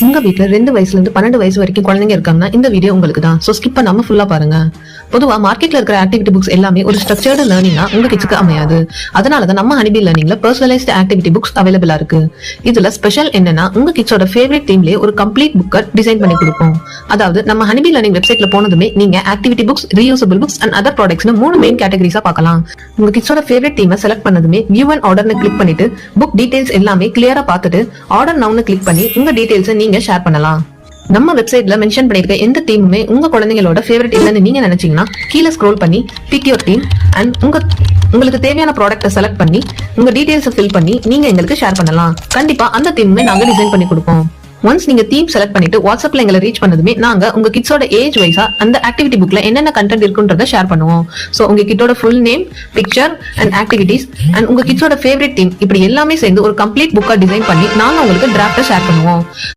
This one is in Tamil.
உங்க வீட்டுல 2 வயசுல இருந்து 12 வயசு வரைக்கும் குழந்தைங்க இருக்காங்கன்னா இந்த வீடியோ உங்களுக்கு தான். சோ ஸ்கிப் பண்ணாம ஃபுல்லா பாருங்க. பொதுவா மார்க்கெட்ல இருக்கிற ஆக்டிவிட்டி புக்ஸ் எல்லாமே ஒரு ஸ்ட்ரக்சர்டு லேர்னிங்கா உங்க கிட்ஸ்க்கு அமையாது. அதனாலதான் நம்ம ஹனிபி லேர்னிங்ல பர்சனலைஸ்ட் ஆக்டிவிட்டி புக்ஸ் அவைலபிளா இருக்கு. இதுல ஸ்பெஷல் என்னன்னா உங்க கிட்ஸோட ஃபேவரட் தீம்லயே ஒரு கம்ப்ளீட் புக்கை டிசைன் பண்ணி கொடுப்போம். அதாவது நம்ம ஹனிபி லேர்னிங் வெப்சைட்ல போனதுமே நீங்க activity books, reusable books and other ப்ராடக்ட்ஸ்னு 3 மெயின் கேட்டகரிஸா பார்க்கலாம். உங்க கிட்ஸோட ஃபேவரட் தீமை செலக்ட் பண்ணதுமே வியூ அண்ட் ஆர்டர்னு கிளிக் பண்ணிட்டு புக் டீடைல்ஸ் எல்லாமே கிளியரா பார்த்துட்டு ஆர்டர் நவுன்னு கிளிக் பண்ணி உங்க டீடைல்ஸ் நீங்க ஷேர் பண்ணலாம். நம்ம வெப்சைட்ல மென்ஷன் பண்ணிருக்க எந்த தீமுமே உங்க குழந்தைங்களோட ஃபேவரட் இல்லைன்னு நீங்க நினைச்சீங்கன்னா கீழே ஸ்க்ரோல் பண்ணி பிக் யுவர் தீம் அண்ட் உங்களுக்கு தேவையான ப்ராடக்ட்டை செலக்ட் பண்ணி உங்க டீடைல்ஸ் ஃபில் பண்ணி நீங்க எங்களுக்கு ஷேர் பண்ணலாம். கண்டிப்பா அந்த தீமுமே நாங்க டிசைன் பண்ணி கொடுப்போம். ஒன்ஸ் நீங்க தீம் செலக்ட் பண்ணிட்டு வாட்ஸ்அப்ல எங்களை ரீச் பண்ணதுமே நாங்க உங்க கிட்ஸோட ஏஜ் வைஸா அந்த ஆக்டிவிட்டி புக்ல என்னென்ன கண்டென்ட் இருக்குன்றத ஷேர் பண்ணுவோம். சோ உங்க கிட்டோட full name, picture and activities and உங்க கிட்ஸோட ஃபேவரட் தீம் இப்படி எல்லாமே சேர்ந்து ஒரு கம்ப்ளீட் புக்கா டிசைன் பண்ணி நாங்க உங்களுக்கு டிராஃப்டை ஷேர் பண்ணுவோம்.